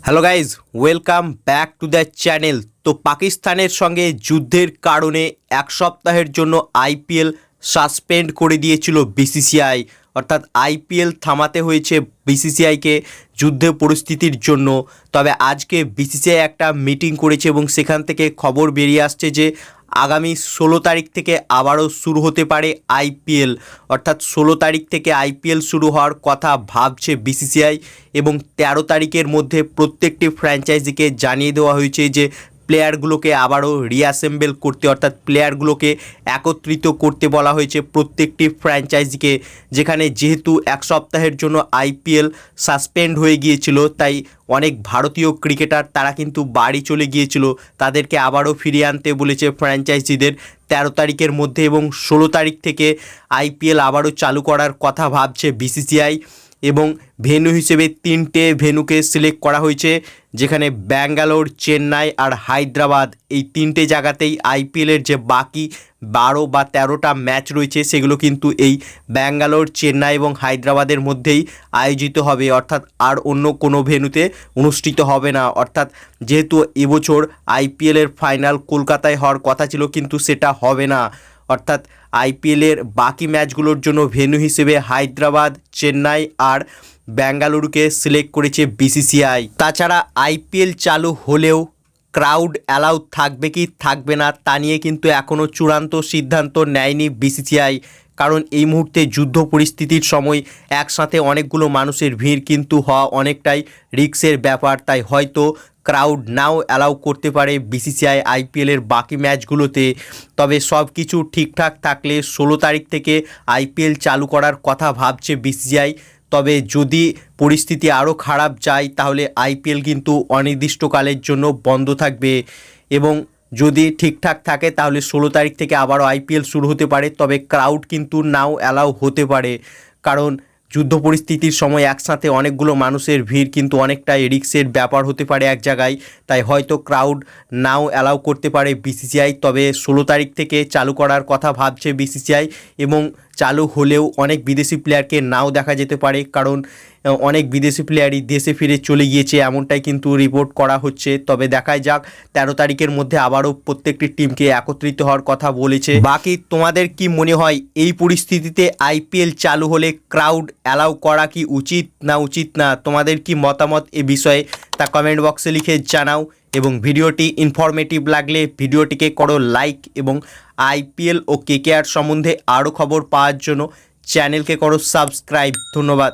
Hello guys, welcome back to the channel. তো পাকিস্তানের সঙ্গে যুদ্ধের কারণে এক সপ্তাহের জন্য আইপিএল সাসপেন্ড করে দিয়েছিল বিসিসিআই, অর্থাৎ আইপিএল থামাতে হয়েছে বিসিসিআইকে যুদ্ধ পরিস্থিতির জন্য। তবে আজকে বিসিসিআই একটা মিটিং করেছে এবং সেখান থেকে খবর বেরিয়ে আসছে যে আগামী 16 তারিখ থেকে আবারও শুরু হতে পারে আইপিএল, অর্থাৎ 16 তারিখ থেকে আইপিএল শুরু হওয়ার কথা ভাবছে বিসিসিআই এবং 13 তারিখের মধ্যে প্রত্যেকটি ফ্র্যাঞ্চাইজিকে জানিয়ে দেওয়া হয়েছে যে প্লেয়ারগুলোকে আবারও রিঅ্যাসেম্বল করতে, অর্থাৎ প্লেয়ারগুলোকে একত্রিত করতে বলা হয়েছে প্রত্যেকটি ফ্র্যাঞ্চাইজিকে। যেখানে যেহেতু এক সপ্তাহের জন্য আইপিএল সাসপেন্ড হয়ে গিয়েছিল, তাই অনেক ভারতীয় ক্রিকেটার তারা কিন্তু বাড়ি চলে গিয়েছিল, তাদেরকে আবারও ফিরিয়ে আনতে বলেছে ফ্র্যাঞ্চাইজিদের 13 তারিখের মধ্যে এবং 16 তারিখ থেকে আইপিএল আবারও চালু করার কথা ভাবছে বিসিসিআই। এবং ভেন্যু হিসেবে 3টে ভেন্যুকে সিলেক্ট করা হয়েছে, যেখানে ব্যাঙ্গালোর, চেন্নাই আর হায়দ্রাবাদ, এই 3টে জায়গাতেই আইপিএলের যে বাকি 12 বা 13টা ম্যাচ রয়েছে সেগুলো কিন্তু এই ব্যাঙ্গালোর, চেন্নাই এবং হায়দ্রাবাদের মধ্যেই আয়োজিত হবে, অর্থাৎ আর অন্য কোনো ভেন্যুতে অনুষ্ঠিত হবে না। অর্থাৎ যেহেতু এবছর আইপিএলের ফাইনাল কলকাতায় হওয়ার কথা ছিল, কিন্তু সেটা হবে না। অর্থাৎ আইপিএলের বাকি ম্যাচগুলোর জন্য ভেন্যু হিসেবে হায়দ্রাবাদ, চেন্নাই আর বেঙ্গালুরুকে সিলেক্ট করেছে বিসিসিআই। তাছাড়া আইপিএল চালু হলেও ক্রাউড অ্যালাউ থাকবে কি থাকবে না তা নিয়ে কিন্তু এখনও চূড়ান্ত সিদ্ধান্ত নেয়নি বিসিসিআই, কারণ এই মুহূর্তে যুদ্ধ পরিস্থিতির সময় একসাথে অনেকগুলো মানুষের ভিড় কিন্তু হওয়া অনেকটাই রিস্কের ব্যাপার। তাই হয়তো ক্রাউড নাও অ্যালাউ করতে পারে বিসিসিআই আইপিএলের বাকি ম্যাচগুলোতে। তবে সব কিছু ঠিকঠাক থাকলে 16 তারিখ থেকে আইপিএল চালু করার কথা ভাবছে বিসিসিআই। তবে যদি পরিস্থিতি আরও খারাপ যায় তাহলে আইপিএল কিন্তু অনির্দিষ্টকালের জন্য বন্ধ থাকবে এবং যদি ঠিকঠাক থাকে তাহলে 16 তারিখ থেকে আবারও আইপিএল শুরু হতে পারে। তবে ক্রাউড কিন্তু নাও অ্যালাউ হতে পারে, কারণ যুদ্ধ পরিস্থিতির সময় একসাথে অনেকগুলো মানুষের ভিড় কিন্তু অনেকটাই রিস্কের ব্যাপার হতে পারে এক জায়গায়। তাই হয়তো ক্রাউড নাও অ্যালাউ করতে পারে বিসিসিআই। তবে 16 তারিখ থেকে চালু করার কথা ভাবছে বিসিসিআই এবং চালু হলেও অনেক বিদেশি প্লেয়ারকে নাও দেখা যেতে পারে, কারণ অনেক বিদেশি প্লেয়ারই দেশে ফিরে চলে গিয়েছে, এমনটাই কিন্তু রিপোর্ট করা হচ্ছে। তবে দেখাই যাক, 13 তারিখের মধ্যে আবারও প্রত্যেকটি টিমকে একত্রিত হওয়ার কথা বলেছে। বাকি তোমাদের কি মনে হয়, এই পরিস্থিতিতে আইপিএল চালু হলে ক্রাউড অ্যালাউ করা কি উচিত না? তোমাদের কি মতামত এ বিষয়ে তা কমেন্ট বক্সে লিখে জানাও। এবং ভিডিওটি ইনফরমেটিভ লাগলে ভিডিওটিকে করো লাইক এবং আইপিএল ও কেকেআর সম্বন্ধে আরও খবর পাওয়ার জন্য চ্যানেলকে করো সাবস্ক্রাইব। ধন্যবাদ।